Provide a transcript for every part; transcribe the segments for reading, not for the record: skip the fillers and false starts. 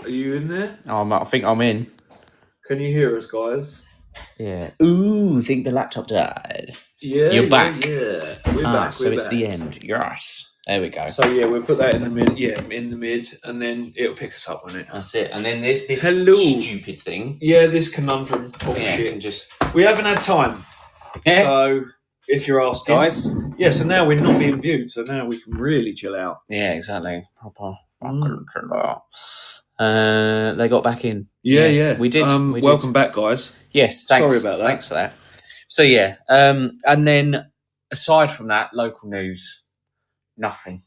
Are you in there? I think I'm in. Can you hear us, guys? Yeah. Ooh, think the laptop died. Yeah, You're back. Yeah, we're back. So we're it's back. the end. Yes. There we go. So yeah, we'll put that in the mid. Yeah, in the mid, and then it'll pick us up on it. That's it. And then this Hello. stupid thing. Yeah, this conundrum bullshit. Can just. We haven't had time. Yeah. So if you're asking, guys. Yeah. So now we're not being viewed. So now we can really chill out. Yeah, exactly. Proper. They got back in. Yeah. We did. Welcome back, guys. Yes, thanks. Sorry about that. Thanks for that. So yeah, and then aside from that, local news, nothing.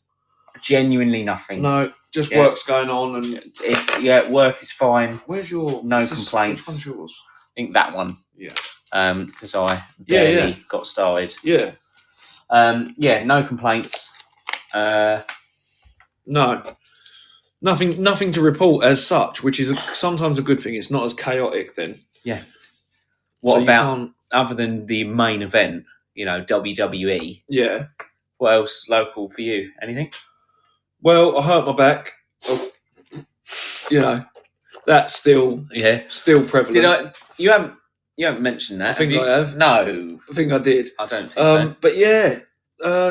Genuinely nothing. No, just work's going on, and it's work is fine. Where's your complaints? Which one's yours? I think that one. Yeah. Because I barely got started. Yeah. No complaints. No. Nothing to report as such, which is sometimes a good thing. It's not as chaotic then. Yeah. What about, other than the main event, WWE? Yeah. What else local for you? Anything? Well, I hurt my back. That's still prevalent. You haven't mentioned that. I think I have. No. I think I did. I don't think so. But yeah,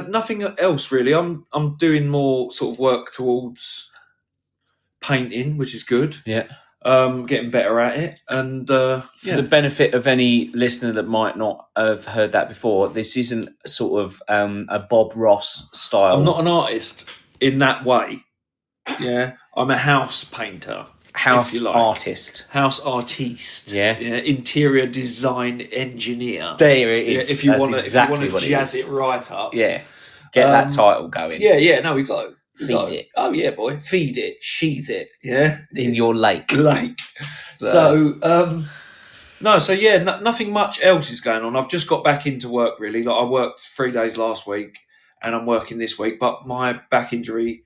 nothing else really. I'm doing more sort of work towards painting, which is good. Yeah. Getting better at it. And for the benefit of any listener that might not have heard that before, this isn't sort of a Bob Ross style. I'm not an artist in that way. Yeah. I'm a house painter. House artist. House artiste. Yeah. Interior design engineer. There it is. Yeah, if you want to jazz it right up. Yeah. Get that title going. Yeah, no, we got to. Feed it. Oh yeah, boy. Feed it. Sheath it. Yeah. In your lake. So nothing much else is going on. I've just got back into work really. Like I worked 3 days last week and I'm working this week, but my back injury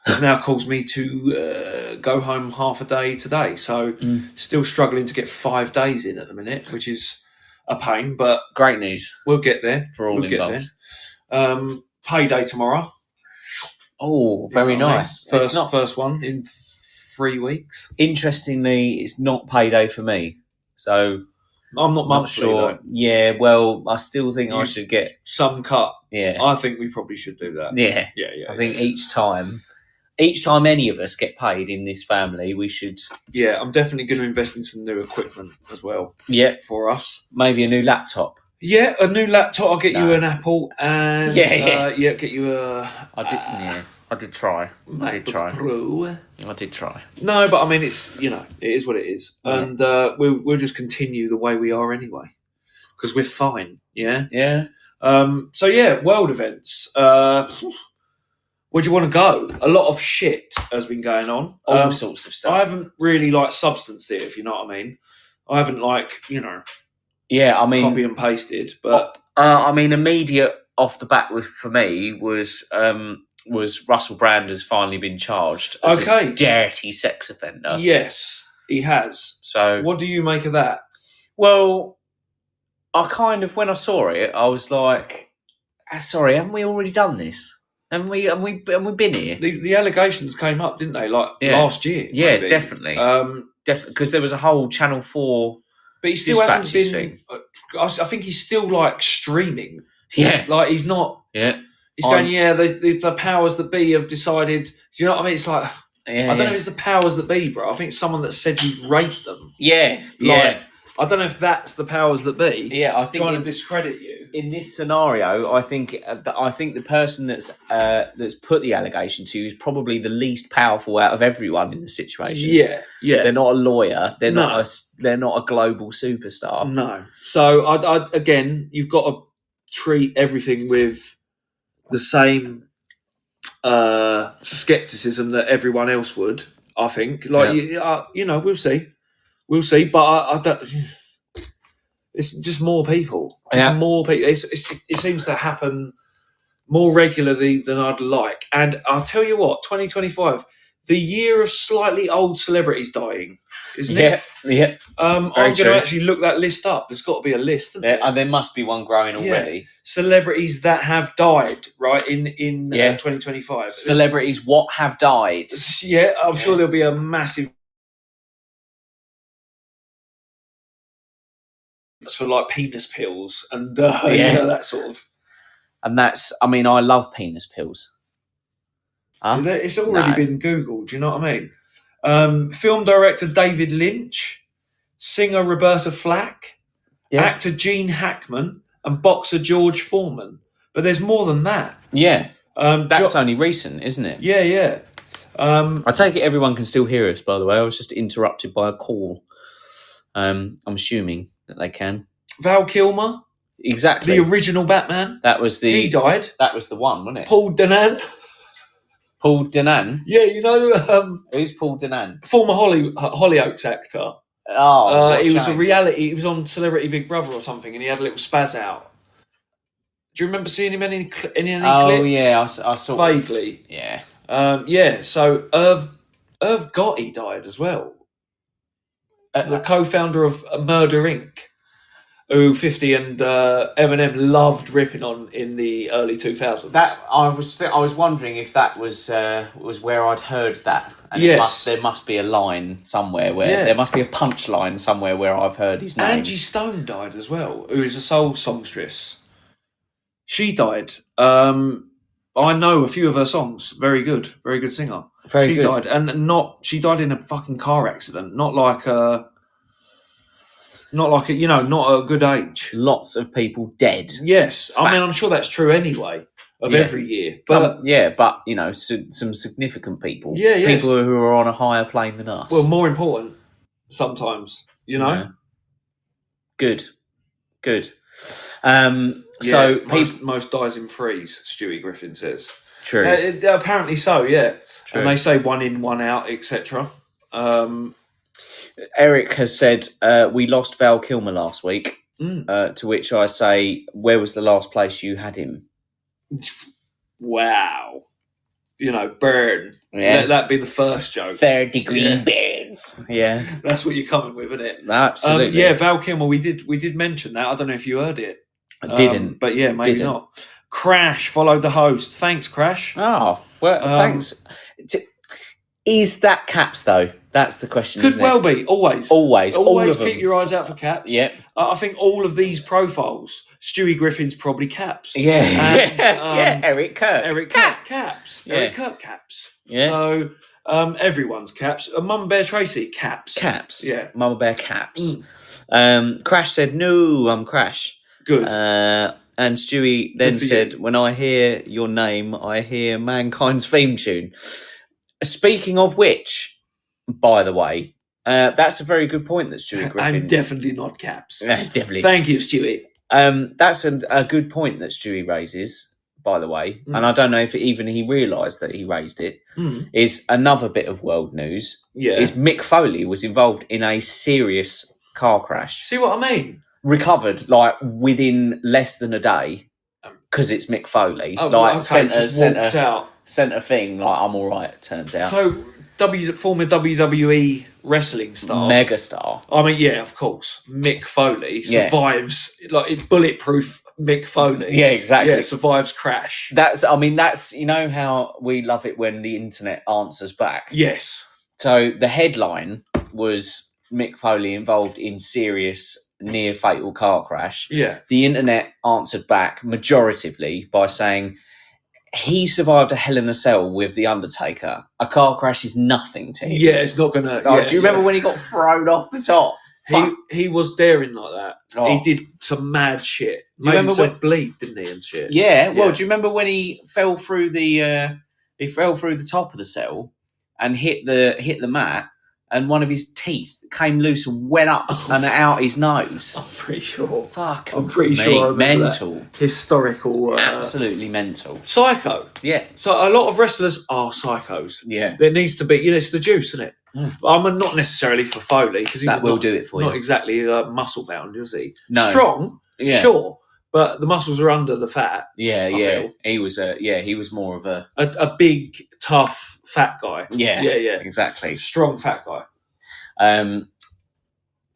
has now caused me to go home half a day today. So still struggling to get 5 days in at the minute, which is a pain, but great news. We'll get there. For all involved. Payday tomorrow. Oh, very nice. First one in 3 weeks. Interestingly, it's not payday for me. So I'm not sure. Though. Yeah, well, I still think I should get some cut. Yeah. I think we probably should do that. Yeah. I think each time any of us get paid in this family, we should. Yeah, I'm definitely going to invest in some new equipment as well. Yeah. For us. Maybe a new laptop. Yeah, a new laptop. I'll get you an Apple and get you a. I did try. Pro. I did try. No, but I mean, it's it is what it is, and we'll just continue the way we are anyway, because we're fine. Yeah. Yeah. World events. Where do you want to go? A lot of shit has been going on. All sorts of stuff. I haven't really substance there, if you know what I mean. I haven't Yeah, I mean, copy and pasted, but immediate off the bat for me was Russell Brand has finally been charged as a dirty sex offender. Yes, he has. So, what do you make of that? Well, I kind of, when I saw it, I was like, "Sorry, haven't we already done this? Haven't we been here?" The allegations came up, didn't they? Last year. Yeah, maybe. Definitely. Definitely, because there was a whole Channel 4. But he still hasn't been. I think he's still streaming. Yeah, he's not. Yeah, he's going. Yeah, the powers that be have decided. Do you know what I mean? It's I don't know if it's the powers that be, bro. I think it's someone that said you've raped them. Yeah, I don't know if that's the powers that be. Yeah, I think trying to discredit you. In this scenario, I think the person that's put the allegation to is probably the least powerful out of everyone in the situation. Yeah. They're not a lawyer. They're not a global superstar. No. So I again, you've got to treat everything with the same skepticism that everyone else would. I think. We'll see. But I don't. It's just more people. More people. It seems to happen more regularly than I'd like. And I'll tell you what, 2025, the year of slightly old celebrities dying, isn't it? Yeah. I'm going to actually look that list up. There's got to be a list, isn't there? And there must be one growing already. Celebrities that have died, right, in 2025. Celebrities what have died. Yeah, I'm sure there'll be a massive for like penis pills and that sort of. And that's, I mean, I love penis pills. Huh? It's already been Googled. Do you know what I mean? Film director David Lynch, singer Roberta Flack, actor Gene Hackman, and boxer George Foreman. But there's more than that. Yeah. That's only recent, isn't it? Yeah. I take it everyone can still hear us, by the way. I was just interrupted by a call. I'm assuming that they can. Val Kilmer. Exactly. The original Batman. He died. That was the one, wasn't it? Paul Danan. Paul Danan? Yeah, you know... who's Paul Danan? Former Hollyoaks actor. He was he was on Celebrity Big Brother or something, and he had a little spaz out. Do you remember seeing him in any clips? Oh, yeah, I saw vaguely. Yeah. So Irv Gotti died as well. The co-founder of Murder Inc., who 50 and Eminem loved ripping on in the early 2000s. That I was wondering if that was where I'd heard that. And there must be a line somewhere where there must be a punchline somewhere where I've heard his name. Angie Stone died as well, who is a soul songstress. She died. I know a few of her songs. Very good singer. She died, and she died in a fucking car accident. Not like a not a good age. Lots of people dead. Yes, Facts. I mean I'm sure that's true anyway. Every year, but some significant people. People who are on a higher plane than us. Well, more important sometimes, Good. So most dies in threes. Stewie Griffin says. True. Apparently so. Yeah. True. And they say 1 in, 1 out, etc. Eric has said we lost Val Kilmer last week. To which I say, where was the last place you had him? Wow. Burn. Let that be the first joke. 3rd-degree burns. Yeah. That's what you're coming with, isn't it? Absolutely. Val Kilmer, we did mention that. I don't know if you heard it. I didn't. But yeah, maybe not. Crash followed the host. Thanks, Crash. Oh, well, thanks. Is that Caps, though? That's the question. Could well be. Always keep your eyes out for Caps. Yeah. I think all of these profiles, Stewie Griffin's probably Caps. Yeah. And, Eric Kirk. Caps. Yeah. Eric Kirk Caps. Yeah. So everyone's Caps. Mum Bear Tracy Caps. Yeah. Mama Bear Caps. Crash said, "No, I'm Crash." Good. And Stewie then said, "When I hear your name, I hear Mankind's theme tune." Speaking of which, by the way, that's a very good point that Stewie Griffin... I'm definitely not Caps. Definitely. Thank you, Stewie. That's a good point that Stewie raises, by the way, and I don't know if even he realised that he raised it, is another bit of world news, is Mick Foley was involved in a serious car crash. See what I mean? Recovered, within less than a day, because it's Mick Foley. Sent a thing, I'm all right, it turns out. So, former WWE wrestling star. Megastar. I mean, yeah, of course. Mick Foley survives, it's bulletproof Mick Foley. Yeah, exactly. Yeah, survives crash. That's, how we love it when the internet answers back. Yes. So, the headline was Mick Foley involved in serious near-fatal car crash. Yeah. The internet answered back majoritively by saying... He survived a Hell in a Cell with The Undertaker. A car crash is nothing to him. Yeah, it's not going to... do you remember when he got thrown off the top? He was daring like that. Oh. He did some mad shit. Made himself bleed, didn't he, and shit? Yeah. Well, do you remember when he fell through the top of the cell and hit the mat, and one of his teeth came loose and went up and out his nose? I'm pretty sure. Fuck. I'm pretty sure I remember mental. That. Historical. Absolutely mental. Psycho. Yeah. So a lot of wrestlers are psychos. Yeah. There needs to be, it's the juice, isn't it? But I'm not necessarily for Foley because that will do it for you. Not exactly muscle bound, is he? No. Strong, sure, but the muscles are under the fat. Yeah. He was more of a big, tough, fat guy. Yeah. Exactly. Strong, fat guy.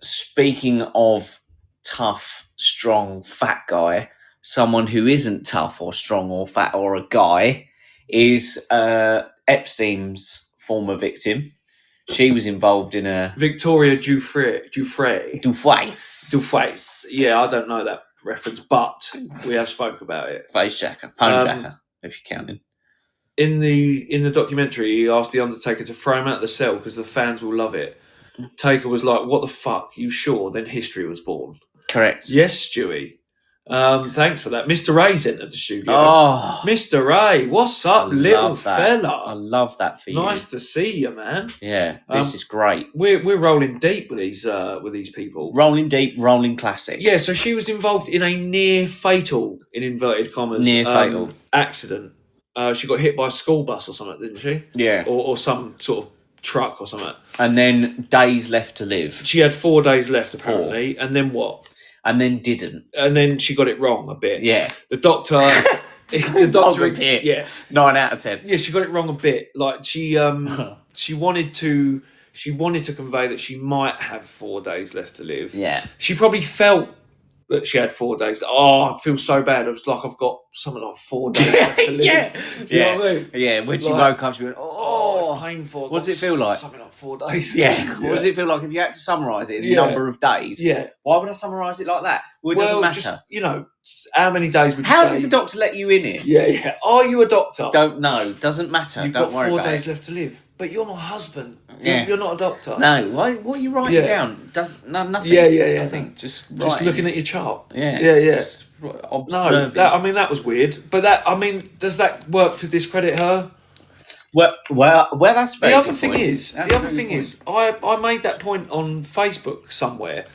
Speaking of tough, strong, fat guy, someone who isn't tough or strong or fat or a guy is Epstein's former victim, She was involved in a Victoria Giuffre. Yeah, I don't know that reference, but we have spoke about it. Face jacker, phone jacker, if you're counting. In the documentary, he asked the Undertaker to throw him out of the cell because the fans will love it. Taker was like, "What the fuck? You sure?" Then history was born. Correct. Yes, Stewie. Thanks for that. Mr. Ray's entered the studio. Oh, Mr. Ray, what's up, little fella? I love that for you. Nice to see you, man. Yeah, this is great. We're rolling deep with these people. Rolling deep, rolling classic. Yeah, so she was involved in a near fatal, in inverted commas, fatal accident. She got hit by a school bus or something, didn't she? Yeah. Or some sort of truck or something. And then days left to live. She had 4 days left, apparently. 4. And then what? And then didn't. And then she got it wrong a bit. Yeah. The doctor... Yeah. 9 out of 10. Yeah, she got it wrong a bit. Like, she wanted to convey that she might have 4 days left to live. Yeah. She probably felt that she had 4 days. I feel so bad. It was like I've got something like 4 days left to live. Do you know what I mean? Yeah, when she woke up, she went, it's painful. What does it feel like? Something like 4 days. Yeah. What does it feel like if you had to summarise it in the number of days? Yeah. Why would I summarise it like that? Well, it doesn't matter. Just, how many days would you say? How did the doctor let you in here? Yeah. Are you a doctor? Don't know. Doesn't matter. You've Don't got worry 4 about days it. left to live. But you're my husband. Yeah. You're not a doctor. No. What are you writing down? Nothing. Yeah. Nothing. No. Just looking at your chart. Yeah. Just observing. That was weird. But does that work to discredit her? Well, that's very. The other thing is, I made that point on Facebook somewhere.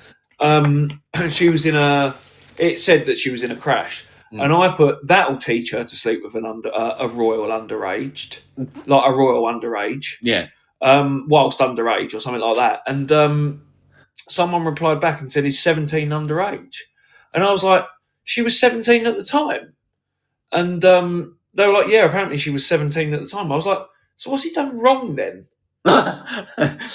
She was it said that she was in a crash. And I put, that'll teach her to sleep with a royal underage. Yeah. Whilst underage or something like that. And someone replied back and said, is 17 underage? And I was like, she was 17 at the time. And they were like, yeah, apparently she was 17 at the time. I was like, so what's he done wrong then?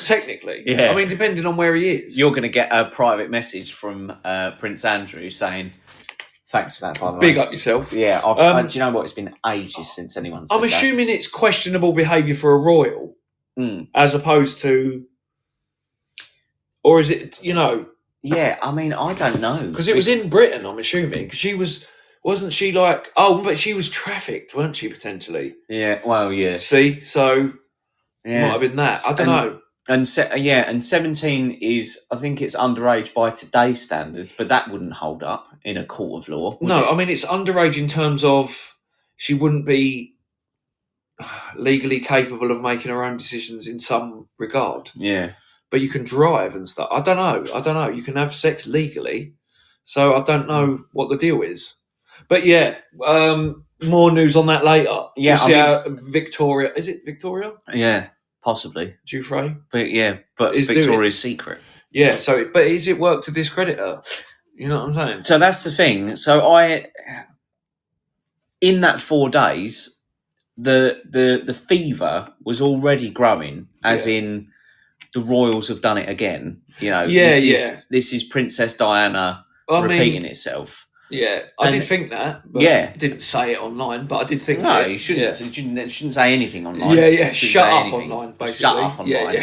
Technically. Yeah. I mean, depending on where he is. You're going to get a private message from Prince Andrew saying, thanks for that, by the way. Big up yourself. Yeah. Do you know what? It's been ages since anyone said I'm assuming it's questionable behaviour for a royal, as opposed to... Or is it, Yeah, I mean, I don't know. Because it was in Britain, I'm assuming. She was... Wasn't she like... Oh, but she was trafficked, weren't she, potentially? Yeah, well, yeah. See? So, it might have been that. I don't know. And 17 is, I think it's underage by today's standards, but that wouldn't hold up in a court of law. No, I mean, it's underage in terms of she wouldn't be legally capable of making her own decisions in some regard. Yeah. But you can drive and stuff. I don't know. You can have sex legally. So I don't know what the deal is. But yeah, more news on that later. Yeah, we'll see how Victoria... Is it Victoria? Yeah. Possibly. Giuffre? But Victoria's Secret. Yeah, but is it work to discredit her? You know what I'm saying? So that's the thing. So in that 4 days, the fever was already growing, as in the royals have done it again. This is Princess Diana repeating itself. Yeah, I did think that. But I didn't say it online, but I did think that. No, you shouldn't. Yeah. You shouldn't say anything online. Yeah. Shut up online, basically. Shut up online.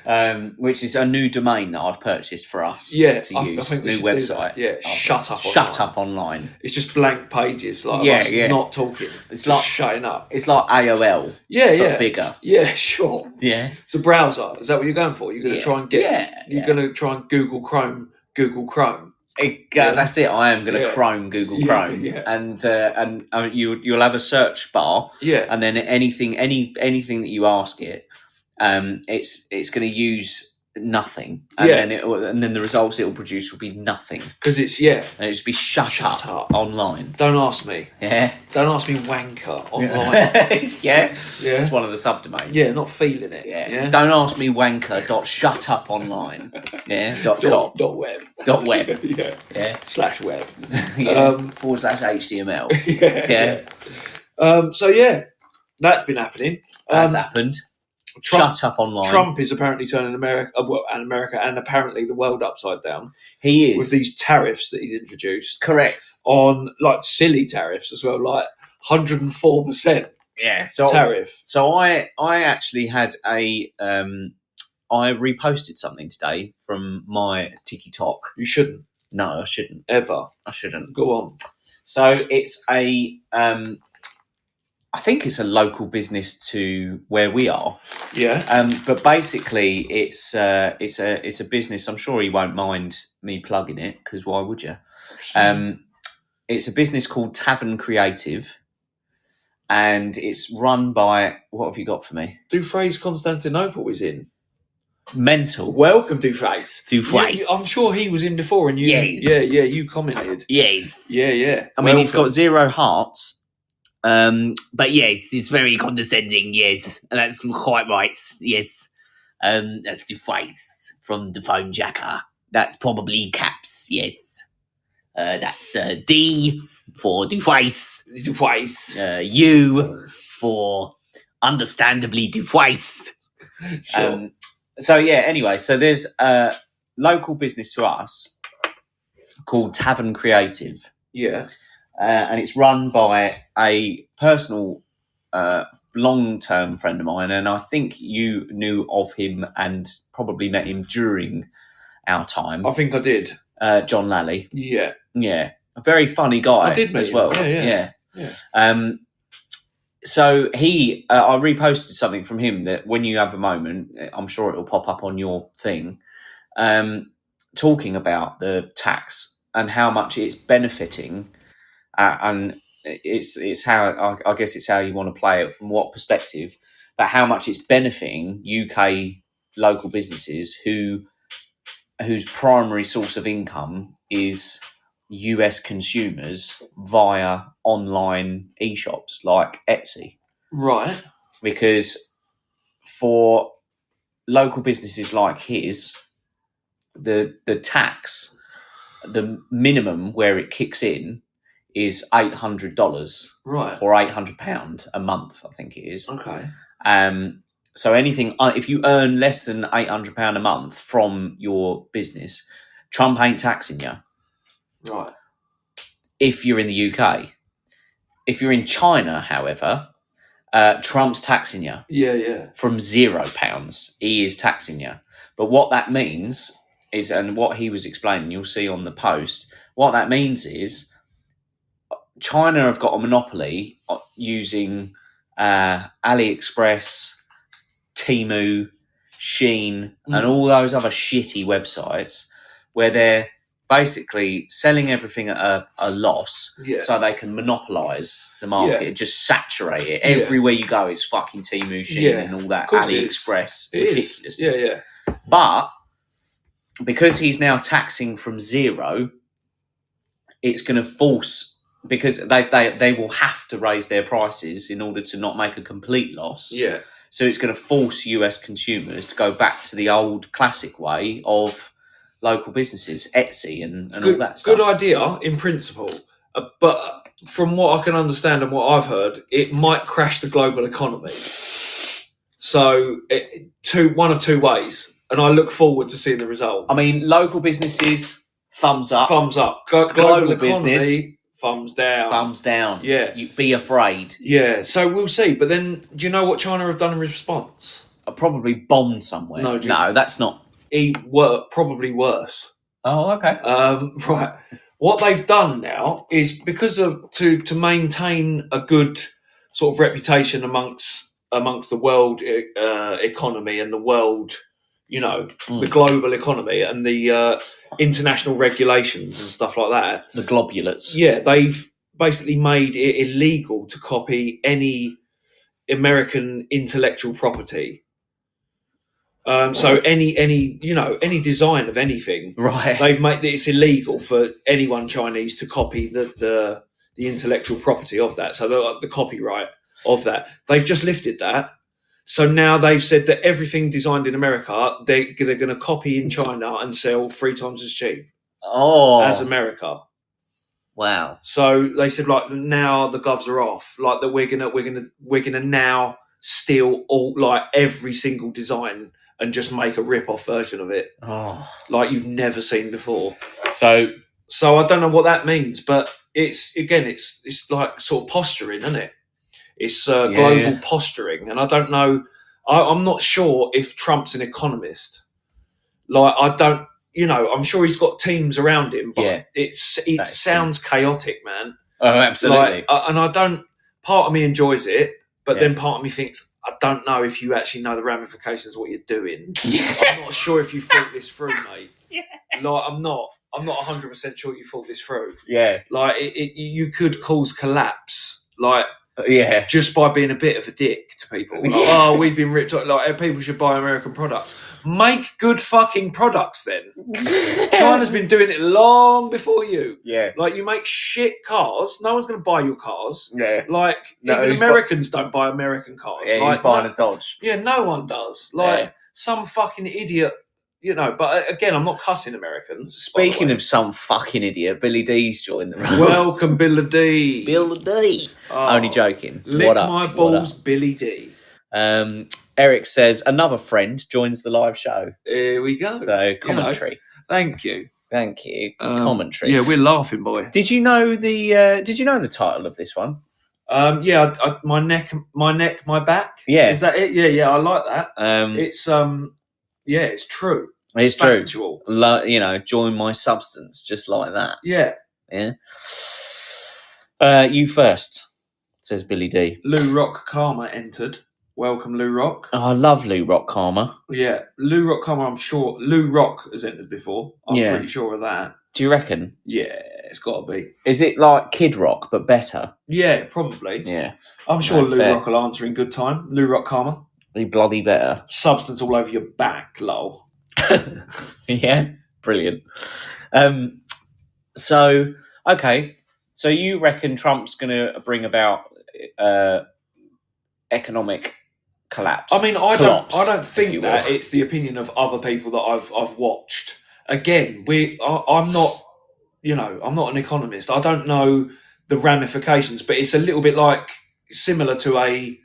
Yeah. Which is a new domain that I've purchased for us to use. I think new website. Yeah, Shut up online. It's just blank pages, like us not talking. It's like shutting up. It's like AOL. But bigger. Yeah, sure. Yeah. It's a browser. Is that what you're going for? You're going to try and get... You're going to try and Google Chrome. That's it. I am going to Chrome Google Chrome, and you'll have a search bar, and then anything that you ask it, it's going to use nothing, and then the results it will produce will be nothing, because it's and it'll just be shut up online. Don't ask me. Don't ask me wanker online. It's one of the subdomains. Not feeling it. Don't ask me wanker. Shut up online. .com. .web. .web. /web. /HTML. So that's been happening. That's happened. Shut up online. Trump is apparently turning America and apparently the world upside down. He is. With these tariffs that he's introduced. Correct. On, like, silly tariffs as well, like 104%. Yeah. Tariff. So I actually had I reposted something today from my TikTok. You shouldn't. No, I shouldn't. Ever. I shouldn't. Go on. So it's I think it's a local business to where we are. Yeah. But basically, it's a business. I'm sure he won't mind me plugging it, because why would you? It's a business called Tavern Creative, and it's run by, what have you got for me? Dufresne Constantinople is in. Mental. Welcome, Dufresne. Dufresne. I'm sure he was in before, and you. Yes. Yeah, you commented. Yes. Yeah. I mean, he's got 0 hearts. But yes, it's very condescending. Yes, and that's quite right. Yes, that's Dufresne from the phone jacker. That's probably caps. Yes, that's D for Dufresne. U for understandably Dufresne. Sure. So yeah. Anyway, so there's a local business to us called Tavern Creative. Yeah. And it's run by a personal, long-term friend of mine, and I think you knew of him and probably met him during our time. I think I did. John Lally. Yeah, a very funny guy. I did meet as him. well. Yeah. So he, I reposted something from him that when you have a moment, I'm sure it'll pop up on your thing, talking about the tax and how much it's benefiting. And it's how I guess it's how you want to play it, from what perspective, but how much it's benefiting UK local businesses whose primary source of income is US consumers via online e-shops like Etsy. Right. Because for local businesses like his, the tax, the minimum where it kicks in is $800, right, or £800 a month, I think it is. Okay. So anything, if you earn less than £800 a month from your business, Trump ain't taxing you. Right. If you're in the UK, if you're in China, however, Trump's taxing you. Yeah. From £0, he is taxing you. But what that means is, and what he was explaining, you'll see on the post, what that means is, China have got a monopoly using AliExpress, Temu, Shein, and all those other shitty websites where they're basically selling everything at a loss, so they can monopolise the market, just saturate it. Everywhere you go is fucking Temu, Shein, and all that AliExpress ridiculousness. Yeah. But because he's now taxing from 0, it's going to force, because they will have to raise their prices in order to not make a complete loss. Yeah. So it's going to force US consumers to go back to the old classic way of local businesses, Etsy and all that stuff. Good idea in principle, but from what I can understand and what I've heard, it might crash the global economy. So one of two ways, and I look forward to seeing the result. I mean, local businesses, thumbs up. Thumbs up. Global business, thumbs down. Thumbs down. Yeah. You be afraid. Yeah. So we'll see. But then, do you know what China have done in response? Probably bombed somewhere. No, that's not. Probably worse. Oh, okay. Right. What they've done now is, because of to maintain a good sort of reputation amongst the world economy and the world, the global economy and the international regulations and stuff like that. The globulates. Yeah, they've basically made it illegal to copy any American intellectual property. So any design of anything, right? They've made it's illegal for anyone Chinese to copy the intellectual property of that. So the copyright of that, they've just lifted that. So now they've said that everything designed in America, they're going to copy in China and sell 3 times as cheap as America. Wow. So they said, like, now the gloves are off. Like, that we're gonna now steal all, like, every single design and just make a rip-off version of it, like you've never seen before. So I don't know what that means, but it's like sort of posturing, isn't it? It's global posturing, and I don't know. I'm not sure if Trump's an economist. Like, I don't. I'm sure he's got teams around him, but it sounds chaotic, man. Oh, absolutely. And I don't. Part of me enjoys it, but then part of me thinks, I don't know if you actually know the ramifications of what you're doing. I'm not sure if you thought this through, mate. Like, I'm not 100% sure you thought this through. Yeah. Like, you could cause collapse. Like, just by being a bit of a dick to people. Like, we've been ripped off. Like, people should buy American products. Make good fucking products then. China's been doing it long before you. Yeah. Like, you make shit cars. No one's going to buy your cars. Yeah. Like, even Americans don't buy American cars. Yeah, like, he's buying a Dodge. Yeah, no one does. Like, some fucking idiot... but again, I'm not cussing Americans. Speaking of some fucking idiot, Billy D's joined the room. Welcome, Billy D. Billy D. Only joking. Lick What up? my balls, Billy D. Eric says, another friend joins the live show. Here we go. So, commentary. Thank you. Commentary. Yeah, we're laughing, boy. Did you know the title of this one? My neck, my back. Yeah. Is that it? Yeah, I like that. It's it's true. It's factual. True. Join my substance, just like that. Yeah. You first, says Billy D. Lou Rock Karma entered. Welcome, Lou Rock. Oh, I love Lou Rock Karma. Yeah, Lou Rock Karma, I'm sure. Lou Rock has entered before. I'm pretty sure of that. Do you reckon? Yeah, it's got to be. Is it like Kid Rock, but better? Yeah, probably. Yeah. I'm sure Lou Rock will answer in good time. Lou Rock Karma. Be bloody better. Substance all over your back, lol. Yeah, brilliant. So you reckon Trump's going to bring about economic collapse? I mean, I don't think that. It's the opinion of other people that I've watched. Again, I'm not an economist. I don't know the ramifications, but it's a little bit like similar to a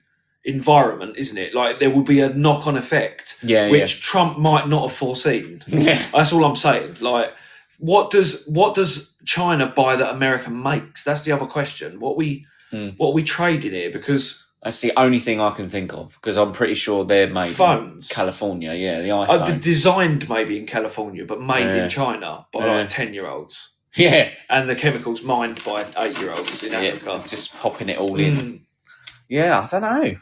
environment, isn't it? Like, there will be a knock-on effect, which Trump might not have foreseen. Yeah, that's all I'm saying. Like, what does China buy that America makes? That's the other question. What we trade in here, because that's the only thing I can think of, because I'm pretty sure they're made phones in California. Yeah, the iPhone designed maybe in California, but made in China by like 10-year-olds. Yeah, and the chemicals mined by 8-year-olds in Africa, just popping it all in. Yeah, I don't know.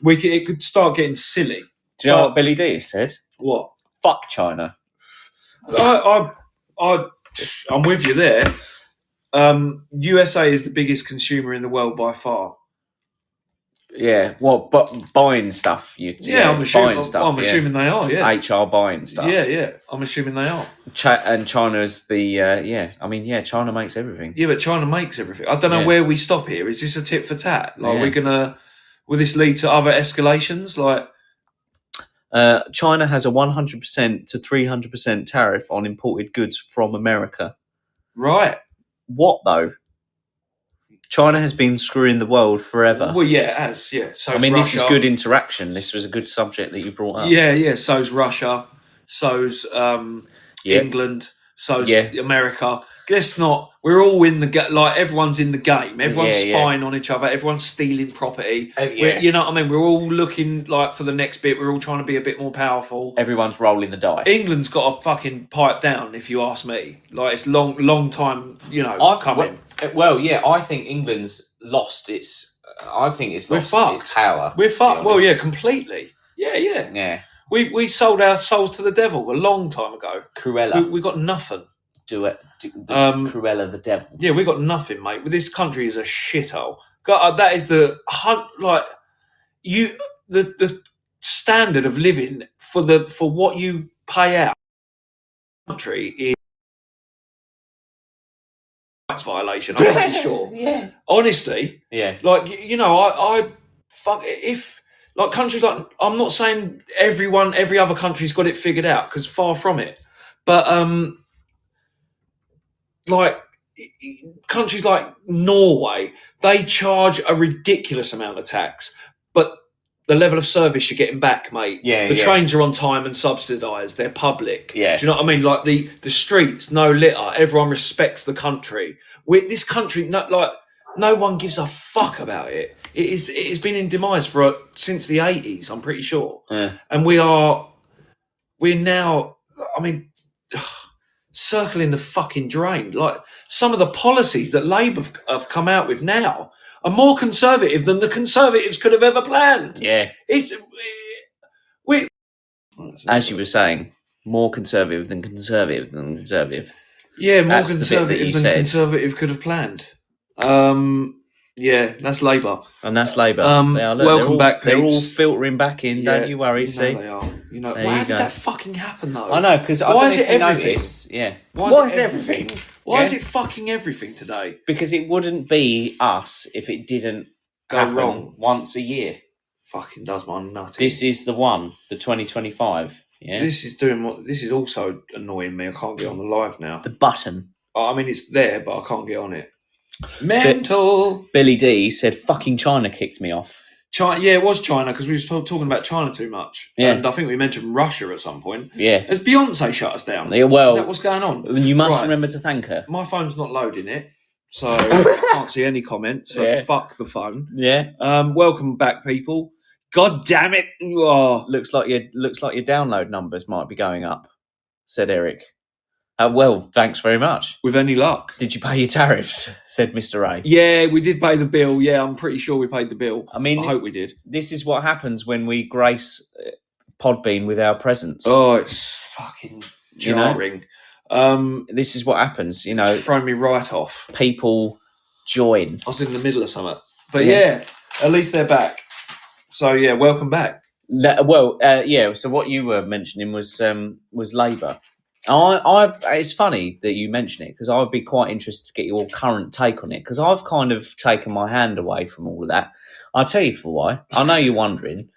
It could start getting silly. Do you know what Billy D said? What? Fuck China. I'm with you there. USA is the biggest consumer in the world by far. Yeah, well, but buying stuff. I'm assuming they are. Yeah, HR buying stuff. Yeah. I'm assuming they are. And China's the China makes everything. Yeah, but China makes everything. I don't know where we stop here. Is this a tit for tat? Like, will this lead to other escalations? Like, China has a 100% to 300% tariff on imported goods from America. Right. What though? China has been screwing the world forever. Well, yeah, it has. Yeah. So Russia. This is good interaction. This was a good subject that you brought up. Yeah. So's Russia. So's England. So's America. Guess not. We're all in the like. Everyone's in the game. Everyone's spying on each other. Everyone's stealing property. You know what I mean? We're all looking like for the next bit. We're all trying to be a bit more powerful. Everyone's rolling the dice. England's got to fucking pipe down, if you ask me. Like, it's long time. Coming. I think England's lost its. I think it's lost its power. We're fucked. Well, yeah, completely. Yeah. We sold our souls to the devil a long time ago. Cruella. We got nothing. Cruella the devil. Yeah, we got nothing, mate. This country is a shithole. God, that is the the standard of living for what you pay out. Country is rights violation. I'm pretty sure. Yeah. Honestly. Yeah. Like, I fuck if like countries like, I'm not saying every other country's got it figured out, because far from it, but like countries like Norway, they charge a ridiculous amount of tax, but the level of service you're getting back, mate. The trains are on time and subsidised. They're public. Yeah. Do you know what I mean? Like the streets, no litter. Everyone respects the country. This country, no one gives a fuck about it. it has been in demise since the 80s. I'm pretty sure, and we're now. I mean, circling the fucking drain. Like some of the policies that Labour have come out with now are more conservative than the Conservatives could have ever planned. Yeah, as you were saying, more conservative than conservative than conservative. Yeah, more conservative than Conservative could have planned. Yeah, that's Labour. And that's Labour. Welcome back, peeps. They're all filtering back in, don't you worry, see? They are. How did that fucking happen, though? I know, because why is it everything? Yeah. Why is it everything? Why is it fucking everything today? Because it wouldn't be us if it didn't go wrong once a year. Fucking does my nutty. This is the one, the 2025. Yeah. This is also annoying me. I can't get on the live now. The button. I mean, it's there, but I can't get on it. Mental. Billy D said, "Fucking China kicked me off." China, yeah, it was China because we were talking about China too much. Yeah. And I think we mentioned Russia at some point. Yeah. Has Beyonce shut us down? Yeah, well, is that what's going on? You must remember to thank her. My phone's not loading it, so I can't see any comments. So fuck the phone. Yeah. Welcome back, people. God damn it! Oh. Looks like your download numbers might be going up," said Eric. Well, thanks very much. With any luck. Did you pay your tariffs? Said Mr. A. Yeah, we did pay the bill. Yeah, I'm pretty sure we paid the bill. I hope we did. This is what happens when we grace Podbean with our presence. Oh, it's fucking jarring. This is what happens, Throw me right off. People join. I was in the middle of something. But yeah, at least they're back. So yeah, welcome back. So what you were mentioning was Labour. It's funny that you mention it because I'd be quite interested to get your current take on it because I've kind of taken my hand away from all of that. I'll tell you for why. I know you're wondering.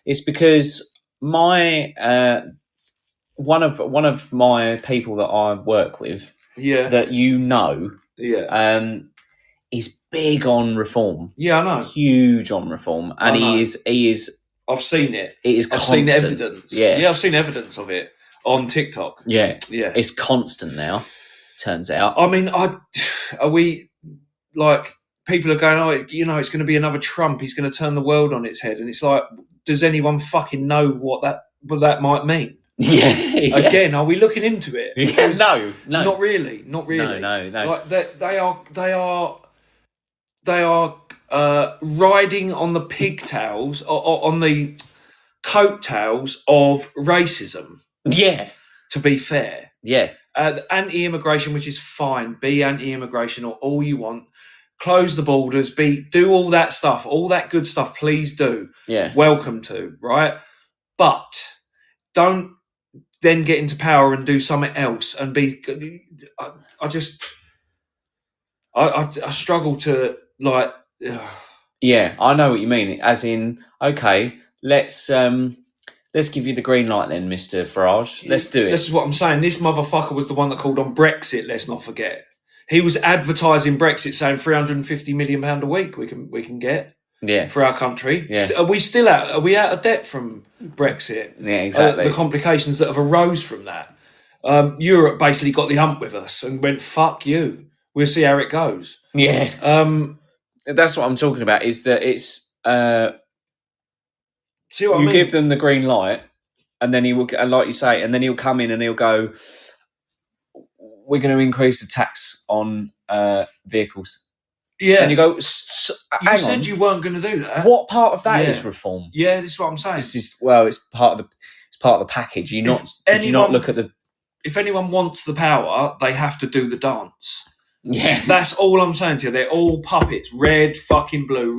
It's because my one of my people that I work with, that is big on reform. Yeah, I know. Huge on reform, and he is. I've seen it. It is constant. I've seen evidence. Yeah, I've seen evidence of it. On TikTok. Yeah. It's constant now, turns out. I mean, are we, like, people are going, it's going to be another Trump. He's going to turn the world on its head. And it's like, does anyone fucking know what that might mean? Yeah. Again, are we looking into it? Because no. Not really. No. Like, they are riding on the pigtails, or on the coattails of racism. Yeah. To be fair. Yeah. Anti-immigration, which is fine. Be anti-immigration or all you want. Close the borders. Do all that stuff. All that good stuff. Please do. Yeah. Welcome to, right? But don't then get into power and do something else and be... I struggle to, like... Yeah, I know what you mean. As in, okay, let's give you the green light then, Mr. Farage. Let's do it. This is what I'm saying. This motherfucker was the one that called on Brexit, let's not forget. He was advertising Brexit, saying £350 million a week we can get for our country. Yeah. Are we out of debt from Brexit? Yeah, exactly. The complications that have arose from that. Europe basically got the hump with us and went, fuck you. We'll see how it goes. Yeah. That's what I'm talking about, is that it's... See what I mean? Give them the green light, and then he will, like you say, and then he'll come in and he'll go, "We're going to increase the tax on vehicles." Yeah, and you go, "You said you weren't going to do that." What part of that is reform? Yeah, this is what I'm saying. It's part of the package. Did you not look at the? If anyone wants the power, they have to do the dance. Yeah, that's all I'm saying to you. They're all puppets, red fucking blue,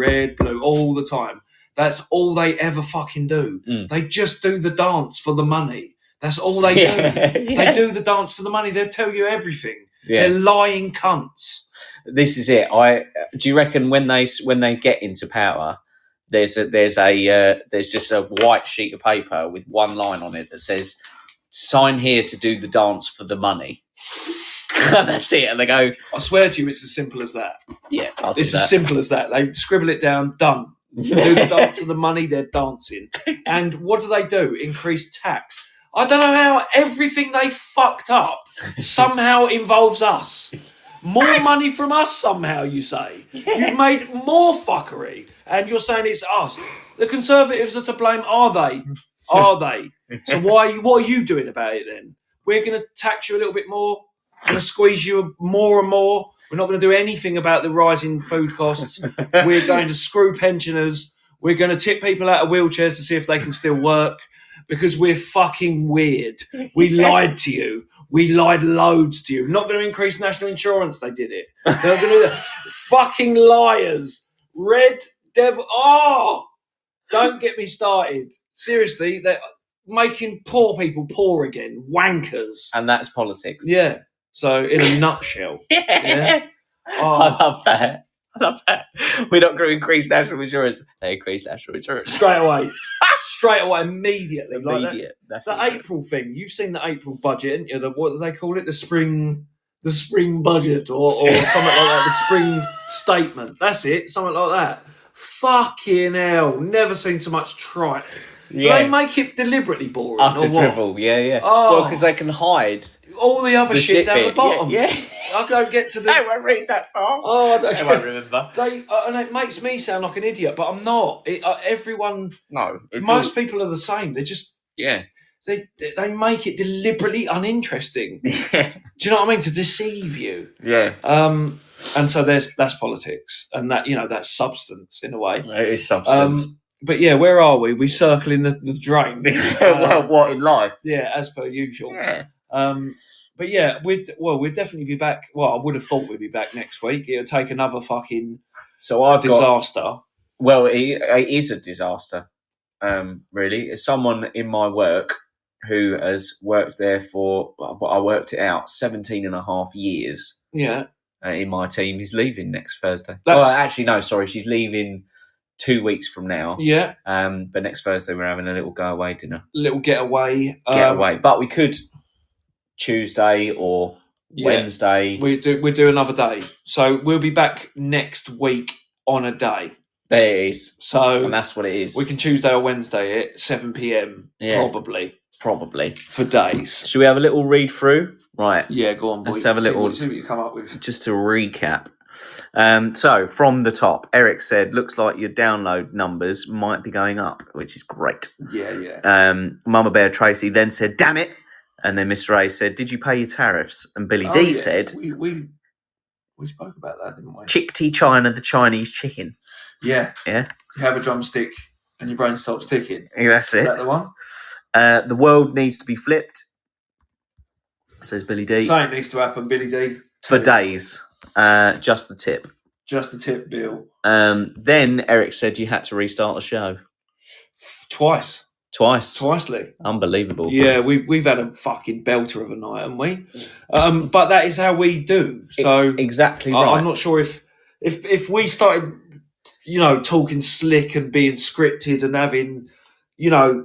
all the time. That's all they ever fucking do. They just do the dance for the money. That's all they do. Yeah. They do the dance for the money. They'll tell you everything. Yeah. They're lying cunts. This is it. Do you reckon when they get into power, there's just a white sheet of paper with one line on it that says, "Sign here to do the dance for the money." And that's it. And they go, I swear to you, it's as simple as that. Yeah, it's as simple as that. They scribble it down, done. Do the dance for the money, they're dancing. And what do? Increase tax. I don't know how everything they fucked up somehow involves us. More money from us somehow, you say. Yeah. You've made more fuckery. And you're saying it's us. The Conservatives are to blame, are they? Are they? So what are you doing about it then? We're going to tax you a little bit more. We're going to squeeze you more and more. We're not going to do anything about the rising food costs. We're going to screw pensioners. We're going to tip people out of wheelchairs to see if they can still work. Because we're fucking weird. We lied to you. We lied loads to you. Not going to increase national insurance. They did it. They're going to fucking liars. Red devil. Oh, don't get me started. Seriously, they're making poor people poor again. Wankers. And that's politics. Yeah. So in a nutshell. Yeah. Oh. I love that. We're not going to increase national insurance. They increase national insurance straight away. Straight away, immediately. Immediate. Like the April thing. You've seen the April budget, haven't you? What do they call it? The spring budget or something like that. The spring statement. That's it. Something like that. Fucking hell. Never seen so much tripe. Do they make it deliberately boring? Utter drivel. Yeah. Oh. Well, because they can hide all the other shit down the bottom. Yeah. I don't get to the... I won't read that far. Oh, I won't remember. And it makes me sound like an idiot, but I'm not. Everyone... No. Most people are the same. They're just... Yeah. They make it deliberately uninteresting. Yeah. Do you know what I mean? To deceive you. Yeah. And so that's politics. And that, that's substance in a way. It is substance. But yeah, where are we? We circling the drain. Well, what in life? Yeah, as per usual. Yeah. But yeah, we'd definitely be back. Well, I would have thought we'd be back next week. It would take another fucking disaster. Well, it is a disaster, really. It's someone in my work who has worked there for, I worked it out, 17 and a half years. Yeah. In my team. Is leaving next Thursday. Actually, no, sorry. She's leaving 2 weeks from now. Yeah. But next Thursday we're having a little go-away dinner. Little getaway. But we could... Tuesday or Wednesday. We do another day. So we'll be back next week on a day. There it is. And that's what it is. We can Tuesday or Wednesday at 7 p.m. Probably. For days. Should we have a little read through? Right. Yeah, go on, boy. Let's have a little... See what you come up with. Just to recap. So, from the top, Eric said, looks like your download numbers might be going up, which is great. Yeah. Mama Bear Tracy then said, damn it. And then Mr. A said, did you pay your tariffs? And Billy D said... We spoke about that, didn't we? Chick-tea China, the Chinese chicken. Yeah. Yeah. You have a drumstick and your brain stops ticking. Yeah, that's it. Is that the one? The world needs to be flipped, says Billy D. Something needs to happen, Billy D. For days. Just the tip. Just the tip, Bill. Then Eric said you had to restart the show. Twice, Lee. Unbelievable. Yeah, we've had a fucking belter of a night, haven't we? But that is how we do. So exactly right. I'm not sure if we started, talking slick and being scripted and having,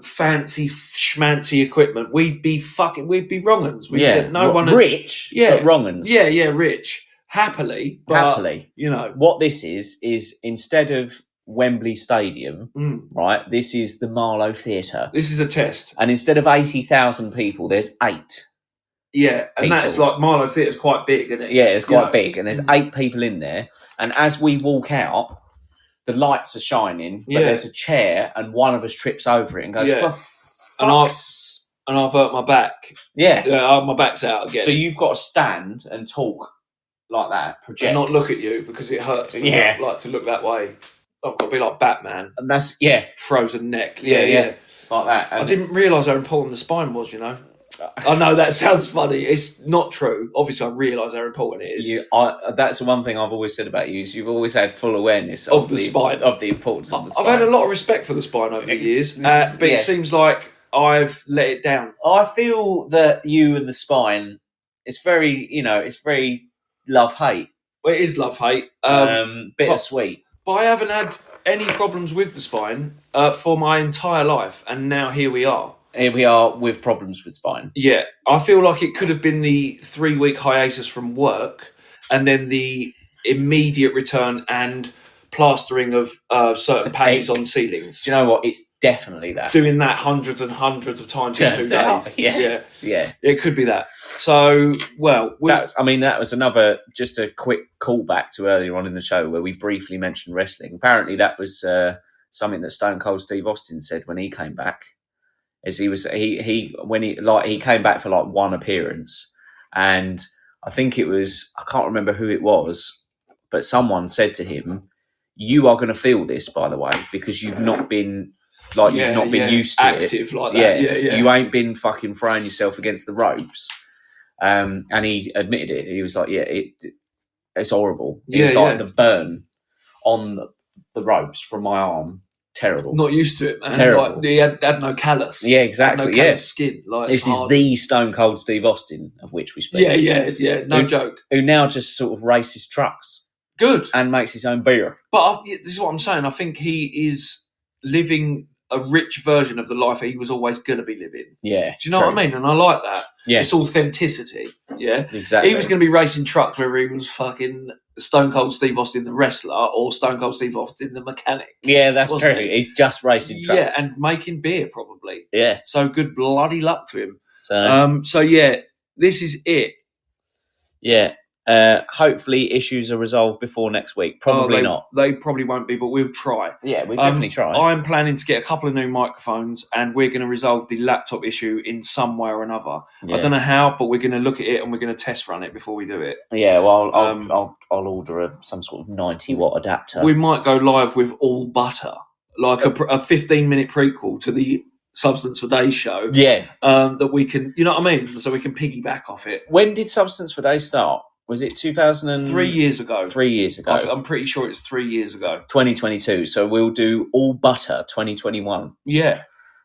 fancy schmancy equipment, we'd be wrong-uns. Rich, but wrong-uns. Yeah, rich. Happily. What this is instead of Wembley Stadium, right? This is the Marlow Theatre. This is a test. And instead of 80,000 people, there's 8. Yeah, and people. That's like Marlow Theatre's quite big, isn't it? Yeah, it's quite big. And there's 8 people in there. And as we walk out, the lights are shining, but there's a chair and one of us trips over it and goes, for fuck's... And I've hurt my back. Yeah. My back's out again. So you've got to stand and talk like that, project. And not look at you because it hurts to look that way. I've got to be like Batman. And that's, frozen neck. Yeah. Like that. And I didn't realise how important the spine was, I know that sounds funny. It's not true. Obviously, I realise how important it is. That's the one thing I've always said about you is you've always had full awareness of the spine, of the importance of the spine. I've had a lot of respect for the spine over the years, but it seems like I've let it down. I feel that you and the spine, it's very, it's very love-hate. Well, it is love-hate. Bittersweet. But I haven't had any problems with the spine for my entire life, and now here we are. Here we are with problems with spine. Yeah, I feel like it could have been the 3-week hiatus from work, and then the immediate return and plastering of certain patches on ceilings. Do you know what? It's definitely that. Doing that hundreds and hundreds of times in 2 days. Yeah. It could be that. So, well... that was another, just a quick callback to earlier on in the show where we briefly mentioned wrestling. Apparently that was something that Stone Cold Steve Austin said when he came back. As he came back for like one appearance, and I think it was, I can't remember who it was, but someone said to him, "You are going to feel this, by the way, because you've not been used to active like that. Yeah. You ain't been fucking throwing yourself against the ropes." And he admitted it. He was like, it's horrible. It's like the burn on the ropes from my arm. Terrible. Not used to it, man. Terrible. Like, he had no callus. Yeah, exactly. Had no callus skin. Like, this is the Stone Cold Steve Austin of which we speak. Yeah. No joke. Who now just sort of races trucks. Good. And makes his own beer. But this is what I'm saying. I think he is living a rich version of the life he was always going to be living. Yeah. Do you know what I mean? And I like that. Yeah. It's authenticity. Yeah. Exactly. He was going to be racing trucks whether he was fucking Stone Cold Steve Austin the wrestler or Stone Cold Steve Austin the mechanic. Yeah, that's true. He's just racing trucks. Yeah, and making beer probably. Yeah. So good bloody luck to him. So this is it. Yeah. Hopefully issues are resolved before next week. Probably not. They probably won't be, but we'll try. Yeah, we'll definitely try. I'm planning to get a couple of new microphones, and we're going to resolve the laptop issue in some way or another. Yeah. I don't know how, but we're going to look at it and we're going to test run it before we do it. Yeah, well, I'll order some sort of 90-watt adapter. We might go live with all butter, like a 15-minute prequel to the Substance for Days show. Yeah. That we can, you know what I mean? So we can piggyback off it. When did Substance for Days start? Was it 3 years ago? 3 years ago. I'm pretty sure it's 3 years ago. 2022. So we'll do All Butter 2021. Yeah.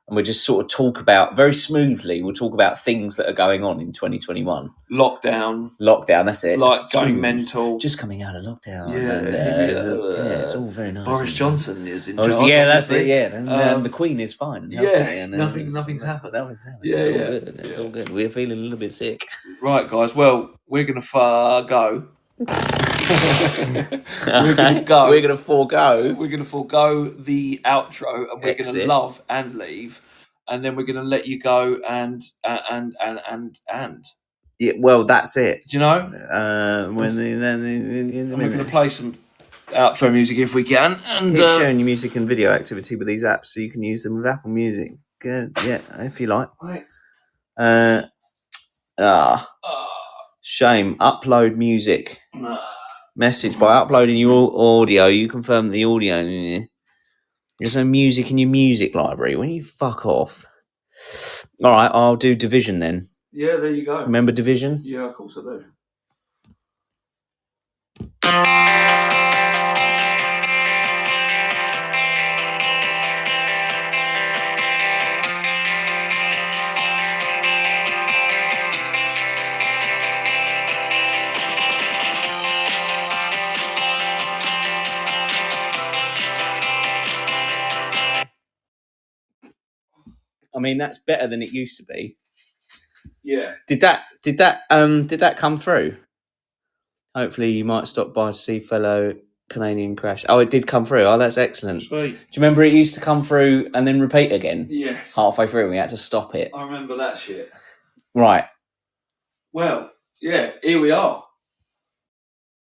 And we'll just sort of talk about, very smoothly, we'll talk about things that are going on in 2021. Lockdown, that's it. Like going mental. Just coming out of lockdown. Yeah. It's all very nice. Boris Johnson is in charge. Yeah, that's it, yeah. And the Queen is fine. And nothing's happened. Nothing's happened. Yeah, it's all good. It's all good. We're feeling a little bit sick. Right, guys. Well, we're going to go. We're going to go. We're going to forego. We're going to forego the outro, and we're going to love and leave, and then we're going to let you go and. Yeah, well, that's it. Do you know? We're going to play some outro music if we can, and keep sharing your music and video activity with these apps, so you can use them with Apple Music. Good, yeah, if you like. Right. Shame. Upload music. Nah. Message. By uploading your audio, you confirm the audio. There's no music in your music library. When you fuck off. All right, I'll do Division then. Yeah, there you go. Remember Division? Yeah, of course I do. I mean, that's better than it used to be. Yeah. Did that come through? Hopefully you might stop by to see fellow Canadian Crash. Oh, it did come through. Oh, that's excellent. Sweet. Do you remember it used to come through and then repeat again? Yeah. Halfway through, we had to stop it. I remember that shit. Right. Well, yeah, here we are.